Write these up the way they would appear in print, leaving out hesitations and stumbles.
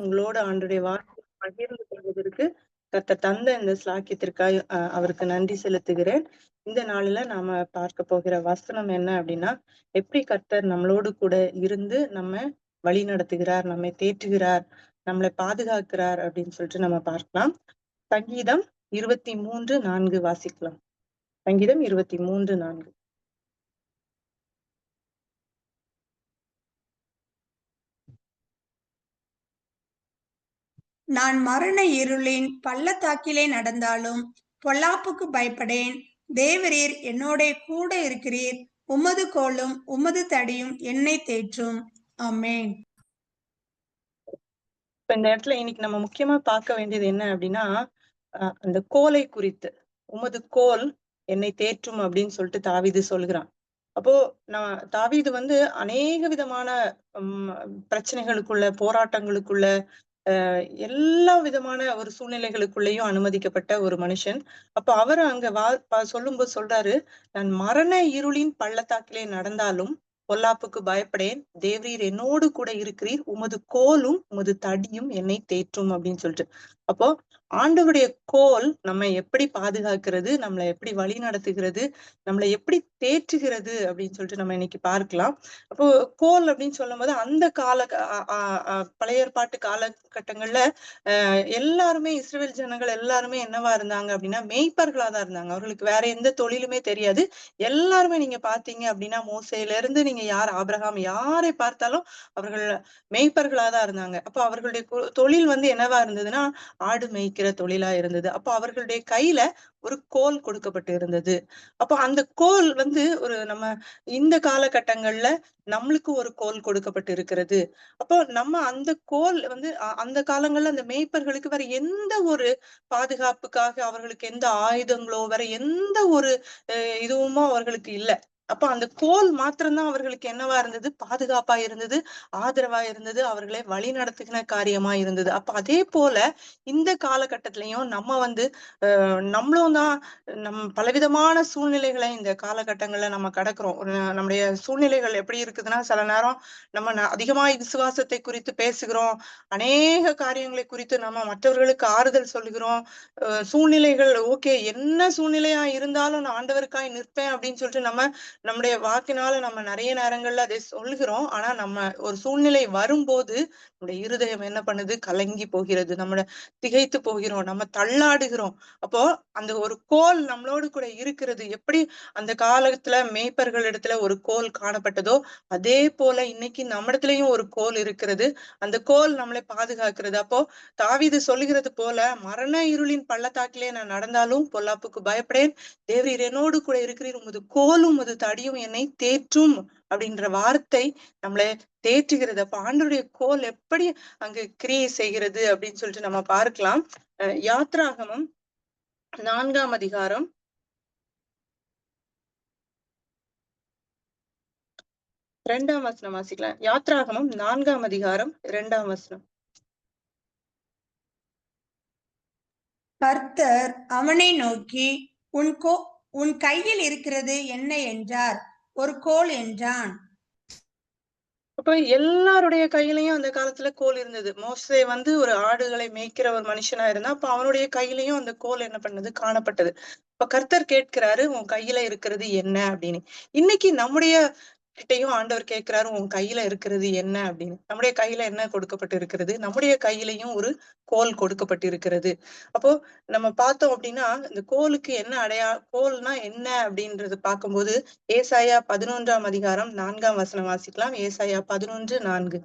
உங்களோட ஆண்டுடைய வார்த்தை பகிர்ந்து கொள்வதற்கு கர்த்தர் தந்த இந்த ஸ்லாக்கியத்திற்காக அவருக்கு நன்றி செலுத்துகிறேன். இந்த நாளில நாம பார்க்க போகிற வசனம் என்ன அப்படின்னா, எப்படி கர்த்தர் நம்மளோடு கூட இருந்து நம்ம வழி நடத்துகிறார், நம்மை தேற்றுகிறார், நம்மளை பாதுகாக்கிறார் அப்படின்னு சொல்லிட்டு நம்ம பார்க்கலாம். சங்கீதம் 23:4 வாசிக்கலாம். சங்கீதம் 23:4. நான் மரண இருளின் பள்ளத்தாக்கிலே நடந்தாலும் பொல்லாப்புக்கு பயப்படேன். தேவரீர் என்னோட கூட இருக்கிறீர். உமது கோலும் உமது தடியும் என்னை தேற்றும். ஆமென். இந்த இடத்துல இன்னைக்கு நம்ம முக்கியமா பார்க்க வேண்டியது என்ன அப்படின்னா, அந்த கோலை குறித்து. உமது கோல் என்னை தேற்றும் அப்படின்னு சொல்லிட்டு தாவீது சொல்கிறான். அப்போ தாவீது அநேக விதமான பிரச்சனைகளுக்குள்ள, போராட்டங்களுக்குள்ள, எல்லா விதமான ஒரு சூழ்நிலைகளுக்குள்ளேயும் அனுமதிக்கப்பட்ட ஒரு மனுஷன். அப்ப அவரு அங்க சொல்லும்போது சொல்றாரு, நான் மரண இருளின் பள்ளத்தாக்கிலே நடந்தாலும் பொல்லாப்புக்கு பயப்படேன். தேவரீர் என்னோடு கூட இருக்கிறீர். உமது கோலும் உமது தடியும் என்னை தேற்றும் அப்படின்னு சொல்லிட்டு. அப்போ ஆண்டவருடைய கோல் நம்ம எப்படி பாதுகாக்கிறது, நம்மளை எப்படி வழி நடத்துகிறது, நம்மளை எப்படி தேற்றுகிறது அப்படின்னு சொல்லிட்டு நம்ம இன்னைக்கு பார்க்கலாம். அப்போ கோல் அப்படின்னு சொல்லும் போது அந்த பழைய ஏற்பாட்டு காலகட்டங்கள்ல எல்லாருமே இஸ்ரவேல் ஜனங்கள் எல்லாருமே என்னவா இருந்தாங்க அப்படின்னா மேய்ப்பர்களாதான் இருந்தாங்க. அவர்களுக்கு வேற எந்த தொழிலுமே தெரியாது. எல்லாருமே நீங்க பாத்தீங்க அப்படின்னா மோசேல இருந்து நீங்க ஆபிரகாம் யாரை பார்த்தாலும் அவர்கள் மேய்ப்பர்களாதான் இருந்தாங்க. அப்ப அவர்களுடைய தொழில் என்னவா இருந்ததுன்னா ஆடு மேய்க்கிற தொழிலா இருந்தது. அப்ப அவர்களுடைய கையில ஒரு கோல் கொடுக்கப்பட்டு இருந்தது. அப்போ அந்த கோல் நம்ம இந்த காலகட்டங்கள்ல நம்மளுக்கு ஒரு கோல் கொடுக்கப்பட்டு இருக்கிறது. அப்போ நம்ம அந்த கோல் அந்த காலங்கள்ல அந்த மேய்ப்பர்களுக்கு வேற எந்த ஒரு பாதுகாப்புக்காக அவர்களுக்கு எந்த ஆயுதங்களோ வேற எந்த ஒரு இதுவுமோ அவர்களுக்கு இல்ல. அப்ப அந்த கோல் மாத்திரம்தான் அவர்களுக்கு என்னவா இருந்தது, பாதுகாப்பா இருந்தது, ஆதரவா இருந்தது, அவர்களை வழி நடத்துகிற காரியமா இருந்தது. அப்ப அதே போல இந்த காலகட்டத்திலையும் நம்ம நம்மளும் தான் பலவிதமான சூழ்நிலைகளை இந்த காலகட்டங்கள்ல நம்ம கடக்கிறோம். நம்முடைய சூழ்நிலைகள் எப்படி இருக்குதுன்னா, சில நேரம் நம்ம அதிகமாய் விசுவாசத்தை குறித்து பேசுகிறோம், அநேக காரியங்களை குறித்து நம்ம மற்றவர்களுக்கு ஆறுதல் சொல்லுகிறோம். சூழ்நிலைகள் ஓகே, என்ன சூழ்நிலையா இருந்தாலும் நான் ஆண்டவருக்காய் நிற்பேன் அப்படின்னு சொல்லிட்டு நம்முடைய வாக்கினால நம்ம நிறைய நேரங்கள்ல அதை சொல்லுகிறோம். ஆனா நம்ம ஒரு சூழ்நிலை வரும்போது நம்முடைய இருதயம் என்ன பண்ணுது, கலங்கி போகிறது, நம்ம திகைத்து போகிறோம், நம்ம தள்ளாடுகிறோம். அப்போ அந்த ஒரு கோல் நம்மளோடு கூட இருக்கிறது. எப்படி அந்த காலத்துல மேய்ப்பர்கள் இடத்துல ஒரு கோல் காணப்பட்டதோ அதே போல இன்னைக்கு நம்மிடத்திலயும் ஒரு கோல் இருக்கிறது. அந்த கோல் நம்மளை பாதுகாக்கிறது. அப்போ தாவீது சொல்லுகிறது போல, மரண இருளின் பள்ளத்தாக்கிலே நான் நடந்தாலும் பொல்லாப்புக்கு பயப்படேன். தேவரீர் என்னோடு கூட இருக்கிறீர். உமது கோலும் உமது தடியும் என்னை தேற்றும் அப்படின்ற வார்த்தை நம்மளை தேற்றுகிறது. அப்ப ஆண்டவருடைய கோல் எப்படி அங்கு கிரியை செய்கிறது அப்படின்னு சொல்லிட்டு நம்ம பார்க்கலாம். யாத்ராகமம் 4ஆம் அதிகாரம் 2ஆம் வசனம் வாசிக்கலாம். யாத்ராகமம் 4ஆம் அதிகாரம் 2ஆம் வசனம். கர்த்தர் அவனை நோக்கி, உன் கையில் இருக்கிறது என்ன என்றார். ஒரு கோல் என்றான். அப்ப எல்லாருடைய கையிலயும் அந்த காலத்துல கோல் இருந்தது. மோசே ஒரு ஆடுகளை மேய்க்கிற ஒரு மனுஷனா இருந்தா, அப்ப அவனுடைய கையிலயும் அந்த கோல் என்ன பண்ணது, காணப்பட்டது. இப்ப கர்த்தர் கேட்கிறாரு, உன் கையில இருக்கிறது என்ன அப்படின்னு. இன்னைக்கு நம்முடைய கிட்டையும் ஆண்டவர் கேட்கிறாரு, உன் கையில இருக்கிறது என்ன அப்படின்னு. நம்முடைய கையில என்ன கொடுக்கப்பட்டு இருக்கிறது, நம்முடைய கையிலையும் ஒரு கோல் கொடுக்கப்பட்டு இருக்கிறது. அப்போ நம்ம பார்த்தோம் அப்படின்னா இந்த கோலுக்கு என்ன கோல்னா என்ன அப்படின்றது பார்க்கும்போது ஏசாயா 11ஆம் அதிகாரம் 4ஆம் வசனம் வாசிக்கலாம். ஏசாயா 11:4.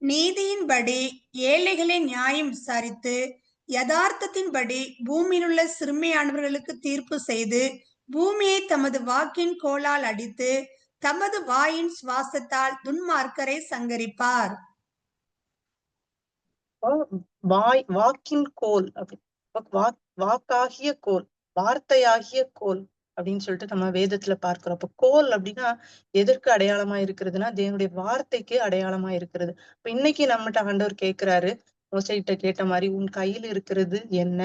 நீதியின்படி ஏழைகளை நியாயம் விசாரித்து யதார்த்தத்தின்படி பூமியில் உள்ள சிறுமையானவர்களுக்கு தீர்ப்பு செய்து பூமியை தமது வாக்கின் கோலால் அடித்து தமது வாயின் சுவாசத்தால் துன்மார்க்கரை சங்கரிப்பார். வாக்கின் கோல் வாக்காகிய கோல், வார்த்தையாகிய கோல் அப்படின்னு சொல்லிட்டு நம்ம வேதத்துல பார்க்கிறோம். அப்ப கோல் அப்படின்னா எதற்கு அடையாளமா இருக்கிறதுனா தேவனுடைய வார்த்தைக்கு அடையாளமா இருக்கிறது. இப்ப இன்னைக்கு நம்மகிட்ட ஆண்டவர் கேட்கிறாரு, மோசேகிட்ட கேட்ட மாதிரி உன் கையில் இருக்கிறது என்ன?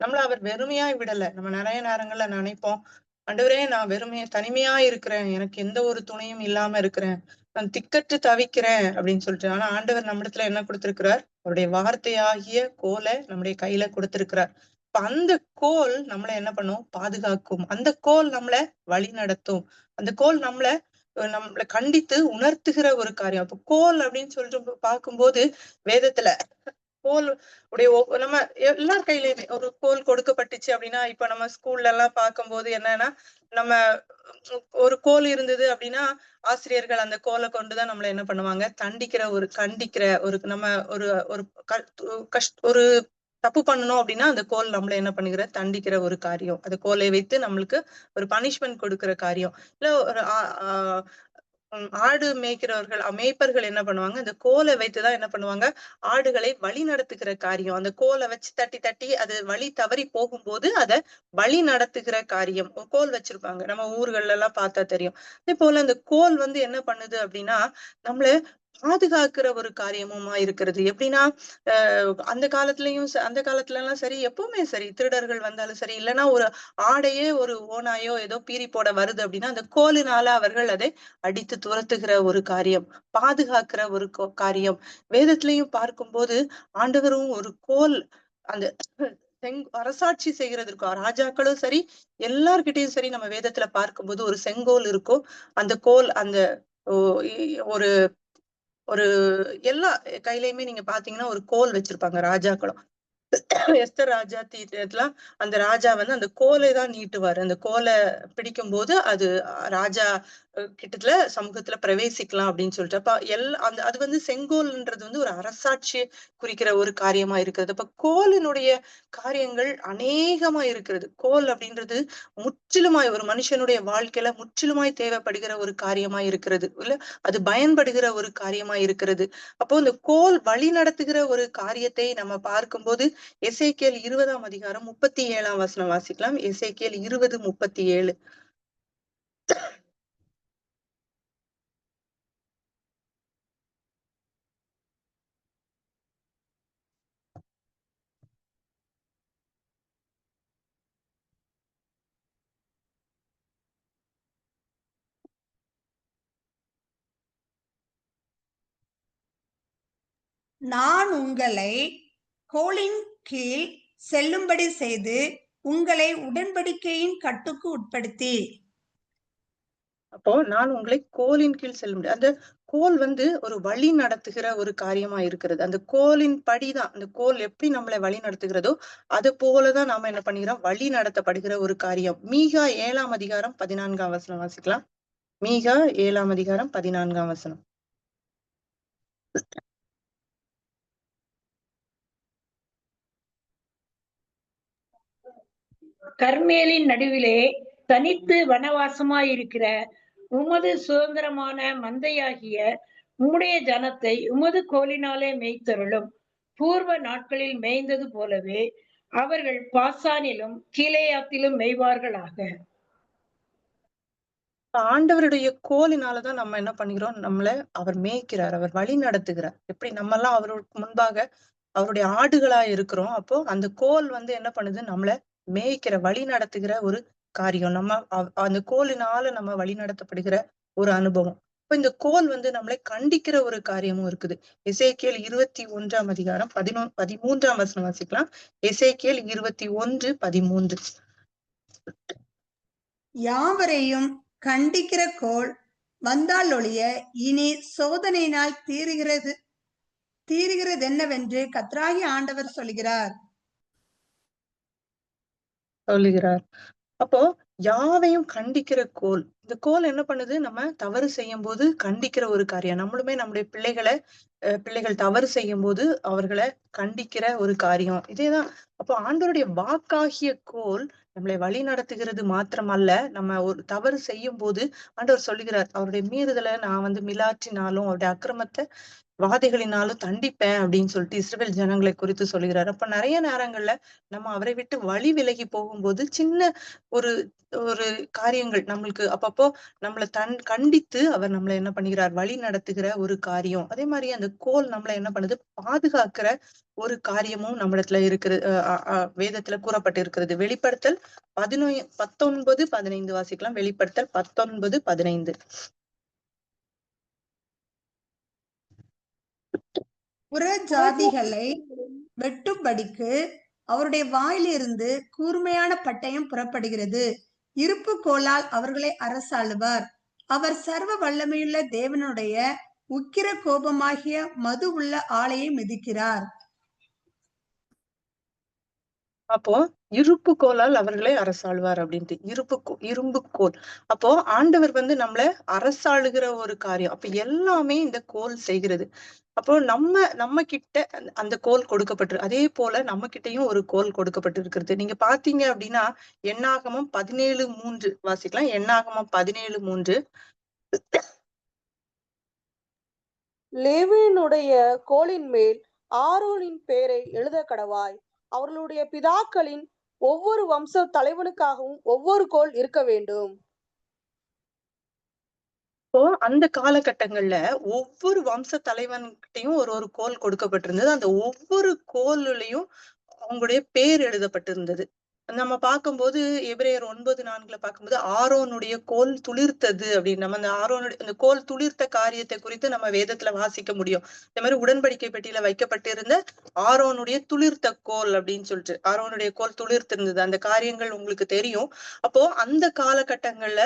நம்மள அவர் வெறுமையாய் விடல. நம்ம நிறைய நேரங்கள்ல நினைப்போம், ஆண்டவரே நான் தனிமையா இருக்கிறேன், எனக்கு எந்த ஒரு துணையும் இல்லாம இருக்கிறேன், நான் திக்கற்று தவிக்கிறேன் அப்படின்னு சொல்லிட்டு. ஆனா ஆண்டவர் நம்மிடத்துல என்ன கொடுத்திருக்கிறார்? அவருடைய வார்த்தையாகிய கோலை நம்முடைய கையில கொடுத்திருக்கிறார். இப்ப அந்த கோல் நம்மள என்ன பண்ணும்? பாதுகாக்கும். அந்த கோல் நம்மள வழி நடத்தும். அந்த கோல் நம்மள கண்டித்து உணர்த்துகிற ஒரு காரியம். அப்ப கோல் அப்படின்னு சொல்லிட்டு பார்க்கும்போது வேதத்துல கோல் உடைய நம்ம எல்லார் கையிலயுமே ஒரு கோல் கொடுக்கப்பட்டுச்சு அப்படின்னா, இப்ப நம்ம ஸ்கூல்ல எல்லாம் பார்க்கும்போது என்னன்னா, நம்ம ஒரு கோல் இருந்தது அப்படின்னா, ஆசிரியர்கள் அந்த கோலை கொண்டுதான் நம்மள என்ன பண்ணுவாங்க? கண்டிக்கிற நம்ம ஒரு ஒரு ஒரு தப்பு பண்ணணும் அப்படின்னா, அந்த கோல் நம்மள என்ன பண்ணுகிற? தண்டிக்கிற ஒரு காரியம். அந்த கோலை வைத்து நம்மளுக்கு ஒரு பனிஷ்மெண்ட் கொடுக்கிற காரியம். இல்ல ஒரு ஆடு மேய்ப்பர்கள் என்ன பண்ணுவாங்க? அந்த கோலை வைத்துதான் என்ன பண்ணுவாங்க? ஆடுகளை வழி நடத்துகிற காரியம். அந்த கோலை வச்சு தட்டி தட்டி அது வழி தவறி போகும்போது அத வழி நடத்துகிற காரியம். ஒரு கோல் வச்சிருப்பாங்க. நம்ம ஊர்கள்ல எல்லாம் பார்த்தா தெரியும். அதே போல அந்த கோல் என்ன பண்ணுது அப்படின்னா, நம்மள பாதுகாக்கிற ஒரு காரியமுமா இருக்கிறது. எப்படின்னா, அந்த காலத்துல எல்லாம் சரி, எப்பவுமே சரி, திருடர்கள் வந்தாலும் சரி, இல்லைன்னா ஒரு ஆடையே ஒரு ஓநாயோ ஏதோ பீறி போட வருது அப்படின்னா, அந்த கோலினால அவர்கள் அதை அடித்து துரத்துகிற ஒரு காரியம், பாதுகாக்கிற ஒரு காரியம். வேதத்திலையும் பார்க்கும்போது ஆண்டவரும் ஒரு கோல், அந்த அரசாட்சி செய்கிறது இருக்கும். ராஜாக்களும் சரி, எல்லார்கிட்டயும் சரி, நம்ம வேதத்துல பார்க்கும்போது ஒரு செங்கோல் இருக்கும். அந்த கோல் அந்த ஒரு ஒரு எல்லா கையிலயுமே நீங்க பாத்தீங்கன்னா ஒரு கோல் வச்சிருப்பாங்க ராஜாக்களும். எஸ்தர் ராஜாத்திலாம் அந்த ராஜா அந்த கோலை தான் நீட்டுவாரு. அந்த கோலை பிடிக்கும் போது அது ராஜா கிட்டத்துல சமூகத்துல பிரவேசிக்கலாம் அப்படின்னு சொல்லிட்டு. அப்ப அது செங்கோல்ன்றது ஒரு அரசாட்சி குறிக்கிற ஒரு காரியமா இருக்கிறது. அப்ப கோலினுடைய காரியங்கள் அநேகமா இருக்கிறது. கோல் அப்படின்றது முற்றிலுமாய் ஒரு மனுஷனுடைய வாழ்க்கையில முற்றிலுமாய் தேவைப்படுகிற ஒரு காரியமா இருக்கிறது. இல்ல அது பயன்படுகிற ஒரு காரியமா இருக்கிறது. அப்போ இந்த கோல் வழி நடத்துகிற ஒரு காரியத்தை நம்ம பார்க்கும்போது எசேக்கியேல் 20ஆம் அதிகாரம் 37ஆம் வசனம் வாசிக்கலாம். எசேக்கியேல் 20:37. நான் உங்களை கோலின் கீழ் செல்லும்படி செய்து உங்களை உடன்படிக்கையின் கட்டுக்கு உட்படுத்தி. அப்போ நான் உங்களை கோலின் கீழ் செல்ல முடியும். அந்த கோல் ஒரு வழி நடத்துகிற ஒரு காரியமா இருக்கிறது. அந்த கோலின் படிதான், அந்த கோல் எப்படி நம்மளை வழி நடத்துகிறதோ அது போலதான் நாம என்ன பண்ணிக்கிறோம்? வழி நடத்தப்படுகிற ஒரு காரியம். மீகா 7ஆம் அதிகாரம் 14ஆம் வசனம் வாசிக்கலாம். மீகா 7ஆம் அதிகாரம் 14ஆம் வசனம். கர்மேலின் நடுவிலே தனித்து வனவாசமாயிருக்கிற உமது சுதந்திரமான மந்தையாகிய உம்முடைய ஜனத்தை உமது கோலினாலே மேய்த்தருளும். பூர்வ நாட்களில் மேய்ந்தது போலவே அவர்கள் பாசானிலும் கீலேயாத்திலும் மேய்வார்களாக. ஆண்டவருடைய கோலினாலதான் நம்ம என்ன பண்ணுகிறோம்? அவர் மேய்க்கிறார், அவர் வழி நடத்துகிறார். எப்படி நம்ம எல்லாம் அவருக்கு முன்பாக அவருடைய ஆடுகளா இருக்கிறோம். அப்போ அந்த கோல் என்ன பண்ணுது? நம்மள மேய்க்கிற, வழி நடத்துகிற ஒரு காரியம். நம்ம அந்த கோலினால நம்ம வழி நடத்தப்படுகிற ஒரு அனுபவம். இப்ப இந்த கோல் நம்மளை கண்டிக்கிற ஒரு காரியமும் இருக்குது. எசேக்கியேல் 21ஆம் அதிகாரம் 13ஆம் வசனம் வாசிக்கலாம். எசேக்கியேல் 21:13. யாவரையும் கண்டிக்கிற கோல் வந்தால் ஒழிய இனி சோதனையினால் தீருகிறது என்னவென்று கர்த்தராகிய ஆண்டவர் சொல்கிறார். அப்போ யாவையும் கண்டிக்கிற கோல். இந்த கோல் என்ன பண்ணுது? நம்ம தவறு செய்யும் போது கண்டிக்கிற ஒரு காரியம். நம்மளுமே நம்முடைய பிள்ளைகள் தவறு செய்யும் போது அவர்களை கண்டிக்கிற ஒரு காரியம். இதேதான். அப்போ ஆண்டவருடைய வாக்காகிய கோல் நம்மளை வழி நடத்துகிறது மாத்திரமல்ல, நம்ம ஒரு தவறு செய்யும் போது ஆண்டவர் சொல்லுகிறார், அவருடைய மீறுதலை நான் மிலாற்றினாலும் அவருடைய அக்கிரமத்தை வாதைகளினாலும் தண்டிப்பேன் அப்படின்னு சொல்லிட்டு இஸ்ரவேல் ஜனங்களை குறித்து சொல்லுகிறார். அப்ப நிறைய நேரங்கள்ல நம்ம அவரை விட்டு வழி விலகி போகும்போது சின்ன ஒரு ஒரு காரியங்கள் நம்மளுக்கு அப்பப்போ நம்மளை கண்டித்து அவர் நம்மளை என்ன பண்ணுகிறார், வழி நடத்துகிற ஒரு காரியம். அதே மாதிரி அந்த கோல் நம்மளை என்ன பண்ணுது, பாதுகாக்கிற ஒரு காரியமும் நம்மிடத்துல இருக்கிறது. வேதத்துல கூறப்பட்டு இருக்கிறது. வெளிப்படுத்தல் 19:15 வாசிக்கலாம். வெளிப்படுத்தல் 19:15. புற ஜாதிகளை வெட்டும்படிக்கு அவருடைய வாயிலிருந்து கூர்மையான பட்டயம் புறப்படுகிறது. இருப்பு கோலால் அவர்களை அரசாளுவார். அவர் சர்வ வல்லமையுள்ள தேவனுடைய உக்கிர கோபமாகிய மது உள்ள ஆலையை மிதிக்கிறார். அப்போ இருப்பு கோலால் அவர்களை அரசாளுவார் அப்படின்ட்டு. இரும்பு கோல். அப்போ ஆண்டவர் வந்து நம்மள அரசாளுகிற ஒரு காரியம். அப்ப எல்லாமே இந்த கோல் செய்கிறது. அப்போ நம்ம கிட்ட அந்த கோல் கொடுக்கப்பட்டு, அதே போல நம்ம கிட்டயும் ஒரு கோல் கொடுக்கப்பட்டு இருக்கிறது. நீங்க பாத்தீங்க அப்படின்னா எண்ணாகமம் 17:3 வாசிக்கலாம். எண்ணாகமம் 17:3. லேவியனுடைய கோலின் மேல் ஆரோனின் பேரை எழுத கடவாய். அவர்களுடைய பிதாக்களின் ஒவ்வொரு வம்ச தலைவனுக்காகவும் ஒவ்வொரு கோல் இருக்க வேண்டும். இப்போ அந்த காலகட்டங்கள்ல ஒவ்வொரு வம்ச தலைவன்கிட்டையும் ஒரு கோல் கொடுக்கப்பட்டிருந்தது. அந்த ஒவ்வொரு கோல்லையும் அவங்களுடைய பேர் எழுதப்பட்டிருந்தது. நம்ம பார்க்கும்போது எபிரேயர் 9:4 பார்க்கும்போது ஆரோனுடைய கோல் துளிர்த்தது அப்படின்னு நம்ம அந்த ஆரோனுடைய அந்த கோல் துளிர்த்த காரியத்தை குறித்து நம்ம வேதத்துல வாசிக்க முடியும். இந்த மாதிரி உடன்படிக்கை பெட்டியில வைக்கப்பட்டிருந்த ஆரோனுடைய துளிர்த்த கோல் அப்படின்னு சொல்லிட்டு ஆரோனுடைய கோல் துளிர்த்திருந்தது. அந்த காரியங்கள் உங்களுக்கு தெரியும். அப்போ அந்த காலகட்டங்கள்ல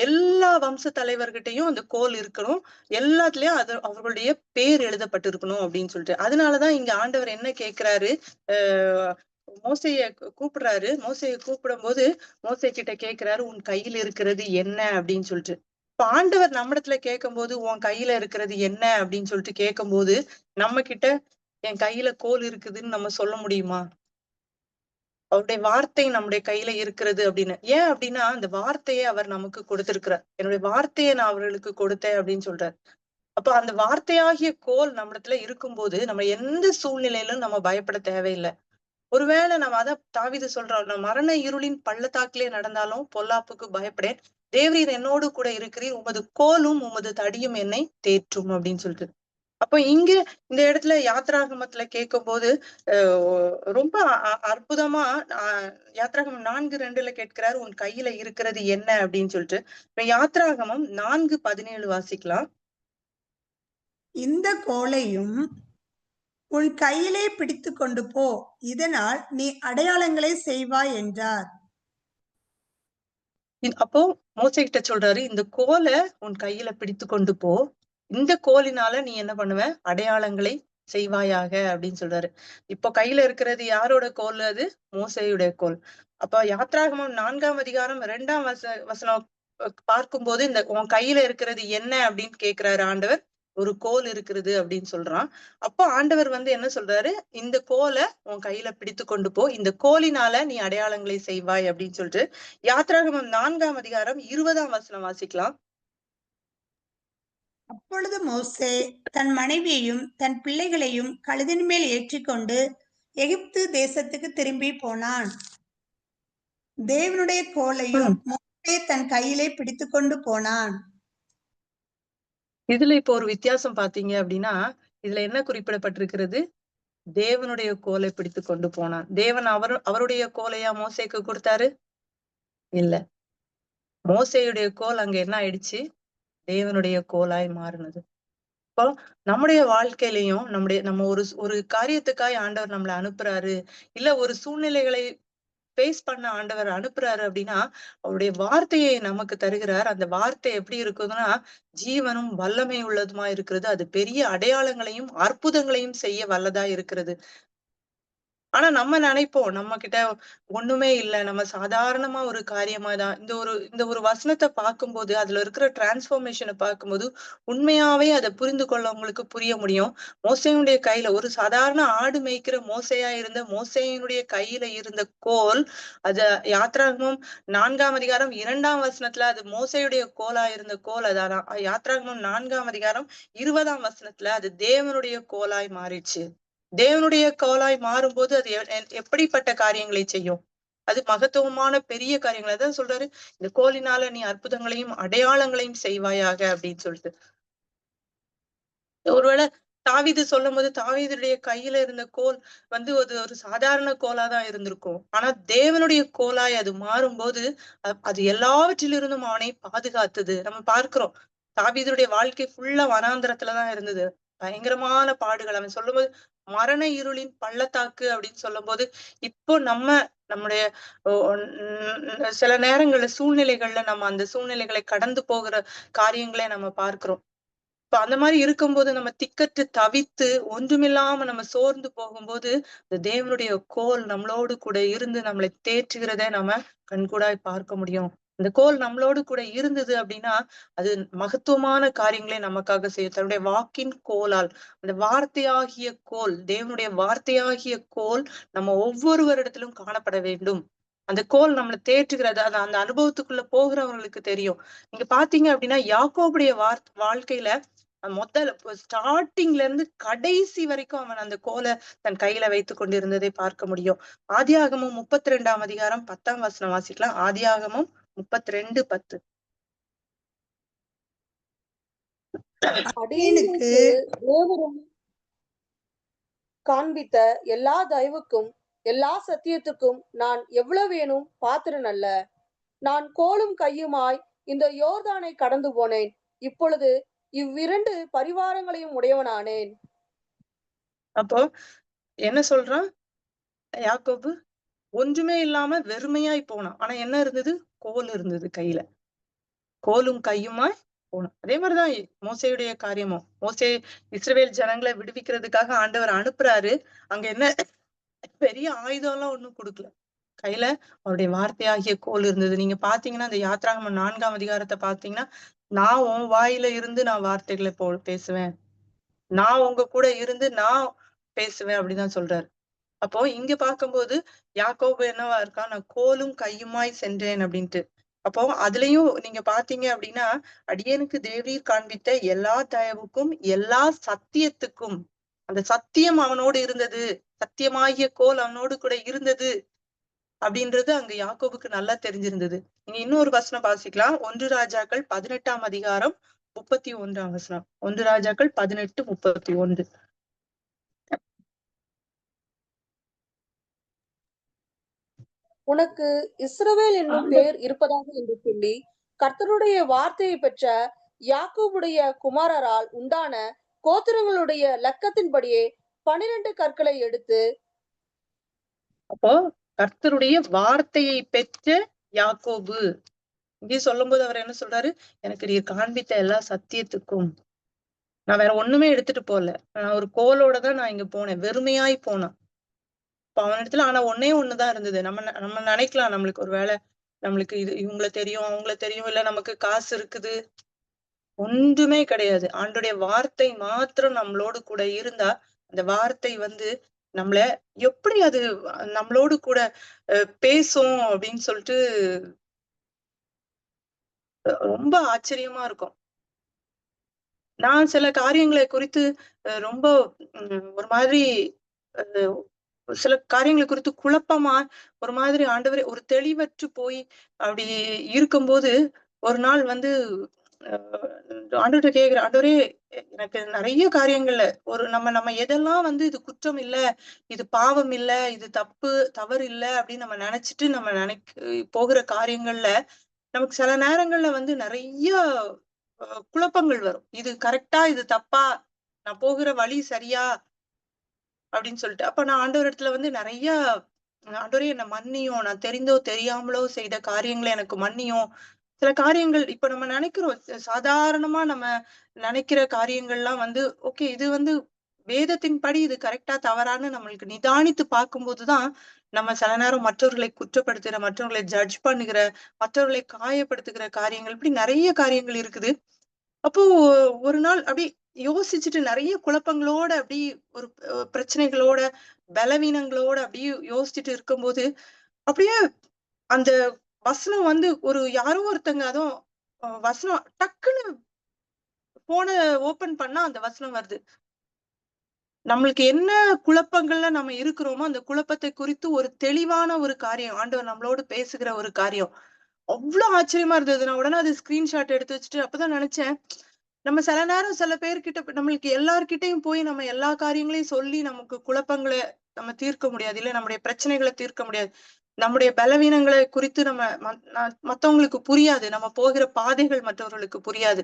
எல்லா வம்ச தலைவர்கிட்டையும் அந்த கோல் இருக்கணும். எல்லாத்துலயும் அது அவர்களுடைய பேர் எழுதப்பட்டிருக்கணும் அப்படின்னு சொல்லிட்டு. அதனாலதான் இங்க ஆண்டவர் என்ன கேட்கிறாரு, மோசைய கூப்பிடுறாரு. மோசைய கூப்பிடும் போது மோசை கிட்ட கேட்கிறாரு, உன் கையில இருக்கிறது என்ன அப்படின்னு சொல்லிட்டு. இப்ப ஆண்டவர் நம்மிடத்துல கேட்கும் போது உன் கையில இருக்கிறது என்ன அப்படின்னு சொல்லிட்டு கேட்கும் போது நம்ம கிட்ட என் கையில கோல் இருக்குதுன்னு நம்ம சொல்ல முடியுமா? அவருடைய வார்த்தை நம்முடைய கையில இருக்கிறது அப்படின்னு. ஏன் அப்படின்னா அந்த வார்த்தையை அவர் நமக்கு கொடுத்திருக்கிறார். என்னுடைய வார்த்தையை நான் அவர்களுக்கு கொடுத்தேன் அப்படின்னு சொல்றாரு. அப்ப அந்த வார்த்தையாகிய கோல் நம்மிடத்துல இருக்கும்போது நம்ம எந்த சூழ்நிலையிலும் நம்ம பயப்பட தேவையில்லை. ஒருவேளை நம்ம தாவீது சொல்றோம், நான் மரண இருளின் பள்ளத்தாக்கிலே நடந்தாலும் பொல்லாப்புக்கு பயப்படேன், தேவரீர் என்னோடு கூட இருக்கிறீர், உமது கோலும் உமது தடியும் என்னை தேற்றும் அப்படின்னு சொல்லிட்டு. அப்ப இங்க இந்த இடத்துல யாத்ராகமத்துல கேட்கும் போது ரொம்ப அற்புதமா யாத்ராகமம் 4:2 கேட்கிறாரு, உன் கையில இருக்கிறது என்ன அப்படின்னு சொல்லிட்டு. இப்ப யாத்ராகமம் 4:17 வாசிக்கலாம். இந்த கோலையும் உன் கையிலே பிடித்து கொண்டு போ, இதனால் நீ அடையாளங்களை செய்வாய் என்றார். அப்போ மோசே கிட்ட சொல்றாரு, இந்த கோலை உன் கையில பிடித்து கொண்டு போ, இந்த கோலினால நீ என்ன பண்ணுவ, அடையாளங்களை செய்வாயாக அப்படின்னு சொல்றாரு. இப்போ கையில இருக்கிறது யாரோட கோல்? அது மோசையுடைய கோல். அப்ப யாத்ராகமம் 4ஆம் அதிகாரம் 2ஆம் வசனம் பார்க்கும்போது இந்த உன் கையில இருக்கிறது என்ன அப்படின்னு கேக்குறாரு ஆண்டவர். ஒரு கோல் இருக்கிறது அப்படின்னு சொல்றான். அப்போ ஆண்டவர் வந்து என்ன சொல்றாரு, இந்த கோலை உன் கையில பிடித்து கொண்டு போ, இந்த கோலினால நீ அடையாளங்களை செய்வாய் அப்படின்னு சொல்லிட்டு. யாத்ராகமம் 4ஆம் அதிகாரம் 20ஆம் வசனம் வாசிக்கலாம். அப்பொழுது மோசே தன் மனைவியையும் தன் பிள்ளைகளையும் கழுதின் மேல் ஏற்றிக்கொண்டு எகிப்து தேசத்துக்கு திரும்பி போனான். தேவனுடைய கோலையும் மோசே தன் கையிலே பிடித்து கொண்டு போனான். இதுல இப்போ ஒரு வித்தியாசம் பாத்தீங்க அப்படின்னா, இதுல என்ன குறிப்பிடப்பட்டிருக்கிறது? தேவனுடைய கோலை பிடித்து கொண்டு போனான். தேவன் அவருடைய கோலையா மோசேக்கு கொடுத்தாரு? இல்ல. மோசேயுடைய கோல் அங்க என்ன ஆயிடுச்சு? தேவனுடைய கோலாய் மாறினது. இப்போ நம்முடைய வாழ்க்கையிலையும் நம்ம ஒரு காரியத்துக்காய் ஆண்டவர் நம்மளை அனுப்புறாரு, இல்ல ஒரு சூழ்நிலைகளை பேஸ் பண்ண ஆண்டவர் அனுப்புறாரு அப்படின்னா அவருடைய வார்த்தையை நமக்கு தருகிறார். அந்த வார்த்தை எப்படி இருக்குதுன்னா ஜீவனும் வல்லமை உள்ளதுமா இருக்கிறது. அது பெரிய அடையாளங்களையும் அற்புதங்களையும் செய்ய வல்லதா இருக்கிறது. ஆனா நம்ம நினைப்போம் நம்ம கிட்ட ஒண்ணுமே இல்ல, நம்ம சாதாரணமா ஒரு காரியமா தான் இந்த ஒரு வசனத்தை பார்க்கும்போது அதுல இருக்கிற டிரான்ஸ்ஃபர்மேஷனை பார்க்கும்போது உண்மையாவே அதை புரிந்து கொள்ளவங்களுக்கு புரிய முடியும். மோசேயினுடைய கையில ஒரு சாதாரண ஆடு மேய்க்கிற மோசேயா இருந்த மோசேயினுடைய கையில இருந்த கோல், அது யாத்ராகமம் 4ஆம் அதிகாரம் 2ஆம் வசனத்துல அது மோசேயுடைய கோலா இருந்த கோல், அதான் யாத்ராகமம் 4ஆம் அதிகாரம் 20ஆம் வசனத்துல அது தேவனுடைய கோலாய் மாறிடுச்சு. தேவனுடைய கோலாய் மாறும்போது அது எப்படிப்பட்ட காரியங்களை செய்யும்? அது மகத்துவமான பெரிய காரியங்கள். அதான் சொல்றாரு, இந்த கோலினால நீ அற்புதங்களையும் அடையாளங்களையும் செய்வாயாக அப்படின்னு சொல்லிட்டு. ஒருவேளை தாவீது சொல்லும் போது தாவீதுடைய கையில இருந்த கோல் வந்து ஒரு சாதாரண கோலாதான் இருந்திருக்கும். ஆனா தேவனுடைய கோலாய் அது மாறும்போது அது எல்லாவற்றிலிருந்தும் அவனை பாதுகாத்தது. நம்ம பார்க்கிறோம், தாவீதுடைய வாழ்க்கை ஃபுல்லா வனாந்திரத்துலதான் இருந்தது. பயங்கரமான பாடுகள். அவன் சொல்லும்போது மரண இருளின் பள்ளத்தாக்கு அப்படின்னு சொல்லும் போது, இப்போ நம்முடைய சில நேரங்கள்ல சூழ்நிலைகள்ல நம்ம அந்த சூழ்நிலைகளை கடந்து போகிற காரியங்களை நம்ம பார்க்கிறோம். இப்ப அந்த மாதிரி இருக்கும்போது நம்ம திக்கற்று தவித்து ஒன்றுமில்லாம நம்ம சோர்ந்து போகும்போது இந்த தேவனுடைய கோல் நம்மளோடு கூட இருந்து நம்மளை தேற்றுகிறத நம்ம கண்கூடாய் பார்க்க முடியும். இந்த கோல் நம்மளோடு கூட இருந்தது அப்படின்னா அது மகத்துவமான காரியங்களை நமக்காக செய்யும். தன்னுடைய வாக்கின் கோலால், அந்த வார்த்தையாகிய கோல், தேவனுடைய வார்த்தையாகிய கோல் நம்ம ஒவ்வொருவரிடத்திலும் காணப்பட வேண்டும். அந்த கோல் நம்மளை தேற்றுகிறது. அந்த அனுபவத்துக்குள்ள போகிறவங்களுக்கு தெரியும். நீங்க பாத்தீங்க அப்படின்னா யாக்கோபுடைய வாழ்க்கையில முதல்ல ஸ்டார்டிங்ல இருந்து கடைசி வரைக்கும் அவன் அந்த கோலை தன் கையில வைத்துக் கொண்டிருந்ததை பார்க்க முடியும். ஆதியாகமம் 32ஆம் அதிகாரம் 10ஆம் வசனம் வாசிக்கலாம். ஆதியாகமம் 32:10. அடியேனுக்கு தேவரும் காண்பித்த எல்லா தயவுக்கும் எல்லா சத்தியத்துக்கும் நான் எவ்வளவு வேணும் பாத்திரன் அல்ல. நான் கோலும் கையுமாய் இந்த யோர்தானை கடந்து போனேன். இப்பொழுது இவ்விரண்டு பரிவாரங்களையும் உடையவனானேன். அப்போ என்ன சொல்றான் யாக்கோபு? ஒன்றுமே இல்லாம வெறுமையாய் போனான். ஆனா என்ன இருந்தது? கோல் இருந்தது கையில. கோலும் கையுமாய் போனான். அதே மாதிரிதான் மோசேயுடைய காரியமும். மோசே இஸ்ரவேல் ஜனங்களை விடுவிக்கிறதுக்காக ஆண்டவர் அனுப்புறாரு. அங்க என்ன பெரிய ஆயுதம் எல்லாம் ஒண்ணும் கொடுக்கல. கையில அவருடைய வார்த்தையாகிய கோல் இருந்தது. நீங்க பாத்தீங்கன்னா அந்த யாத்ராகமம் 4ஆம் அதிகாரத்தை பாத்தீங்கன்னா, நான் உன் வாயில இருந்து நான் வார்த்தைகளை பேசுவேன், நான் உங்க கூட இருந்து நான் பேசுவேன் அப்படிதான் சொல்றாரு. அப்போ இங்க பார்க்கும்போது யாக்கோபு என்னவா இருக்கான்? நான் கோலும் கையுமாய் சென்றேன் அப்படின்ட்டு. அப்போ அதுலயும் நீங்க பாத்தீங்க அப்படின்னா, அடியேனுக்கு தேவரீர் காண்பித்த எல்லா தயவுக்கும் எல்லா சத்தியத்துக்கும், அந்த சத்தியம் அவனோடு இருந்தது, சத்தியமாகிய கோல் அவனோடு கூட இருந்தது அப்படின்றது அங்க யாக்கோபுக்கு நல்லா தெரிஞ்சிருந்தது. நீங்க இன்னொரு வசனம் வாசிக்கலாம். 1 ராஜாக்கள் 18ஆம் அதிகாரம் 31ஆம் வசனம். 1 ராஜாக்கள் 18:31. உனக்கு இஸ்ரவேல் என்னும் பேர் இருப்பதாக என்று சொல்லி கர்த்தருடைய வார்த்தையை பெற்ற யாக்கோபுடைய குமாரரால் உண்டான கோத்திரங்களுடைய லக்கத்தின்படியே 12 கற்களை எடுத்து. அப்போ கர்த்தருடைய வார்த்தையை பெற்ற யாக்கோபு இங்கே சொல்லும் போது அவர் என்ன சொல்றாரு? எனக்கு நீ காண்பித்த எல்லா சத்தியத்துக்கும் நான் வேற ஒண்ணுமே எடுத்துட்டு போல, நான் ஒரு கோலோட தான் நான் இங்க போனேன், வெறுமையாய் போனான். இப்ப அவனிடத்துல ஆனா ஒன்னே ஒண்ணுதான் இருந்தது. நம்ம நினைக்கலாம் நம்மளுக்கு ஒரு வேலை நம்மளுக்கு இவங்களை தெரியும் அவங்கள தெரியும், இல்ல நமக்கு காசு இருக்குது. ஒன்றுமே கிடையாது. ஆண்டுடைய வார்த்தை மாத்திரம் நம்மளோடு கூட இருந்தா அந்த வார்த்தை வந்து நம்மள எப்படி அது நம்மளோடு கூட பேசும் அப்படின்னு சொல்லிட்டு ரொம்ப ஆச்சரியமா இருக்கும். நான் சில காரியங்களை குறித்து ரொம்ப ஒரு மாதிரி சில காரியங்களை குறித்து குழப்பமா ஒரு மாதிரி ஆண்டவரே ஒரு தெளிவற்று போய் அப்படி இருக்கும்போது ஒரு நாள் வந்து ஆண்டவர்கிட்ட கேக்குறேன், ஆண்டவரே எனக்கு நிறைய காரியங்கள்ல நம்ம எதெல்லாம் வந்து இது குற்றம் இல்ல, இது பாவம் இல்ல, இது தவறு இல்ல அப்படின்னு நம்ம நினைச்சிட்டு நம்ம போகிற காரியங்கள்ல நமக்கு சில நேரங்கள்ல வந்து நிறைய குழப்பங்கள் வரும். இது கரெக்டா, இது தப்பா, நான் போகிற வழி சரியா அப்படின்னு சொல்லிட்டு. அப்ப நான் ஆண்டவர் இடத்துல வந்து நிறைய ஆண்டவரே என்ன மன்னியும், நான் தெரிந்தோ தெரியாமலோ செய்த காரியங்களை எனக்கு மன்னியும். சில காரியங்கள் இப்ப நம்ம நினைக்கிறோம் சாதாரணமா நம்ம நினைக்கிற காரியங்கள்லாம் வந்து ஓகே இது வந்து வேதத்தின்படி இது கரெக்டா தவறான்னு நம்மளுக்கு நிதானித்து பார்க்கும்போதுதான் நம்ம சில நேரம் மற்றவர்களை குற்றப்படுத்துகிற, மற்றவர்களை ஜட்ஜ் பண்ணுகிற, மற்றவர்களை காயப்படுத்துகிற காரியங்கள், இப்படி நிறைய காரியங்கள் இருக்குது. அப்போ ஒரு நாள் அப்படி யோசிச்சுட்டு நிறைய குழப்பங்களோட அப்படி ஒரு பிரச்சனைகளோட, பலவீனங்களோட அப்படியே யோசிச்சுட்டு இருக்கும்போது அப்படியே அந்த வசனம் வந்து ஒரு யாரோ ஒருத்தங்க அதுவும் வசனம் டக்குன்னு போன ஓபன் பண்ணா அந்த வசனம் வருது. நம்மளுக்கு என்ன குழப்பங்கள்ல நம்ம இருக்கிறோமோ அந்த குழப்பத்தை குறித்து ஒரு தெளிவான ஒரு காரியம் ஆண்டவர் நம்மளோடு பேசுகிற ஒரு காரியம். அவ்வளவு ஆச்சரியமா இருந்தது. நான் உடனே அது ஸ்கிரீன்ஷாட் எடுத்து வச்சுட்டு அப்பதான் நினைச்சேன், நம்ம சில நேரம் சில பேர்கிட்ட நம்மளுக்கு எல்லார்கிட்டயும் போய் நம்ம எல்லா காரியங்களையும் சொல்லி நமக்கு குழப்பங்களை நம்ம தீர்க்க முடியாது. இல்ல நம்முடைய பிரச்சனைகளை தீர்க்க முடியாது. நம்முடைய பலவீனங்களை குறித்து நம்ம மத்தவங்களுக்கு புரியாது. நம்ம போகிற பாதைகள் மற்றவர்களுக்கு புரியாது.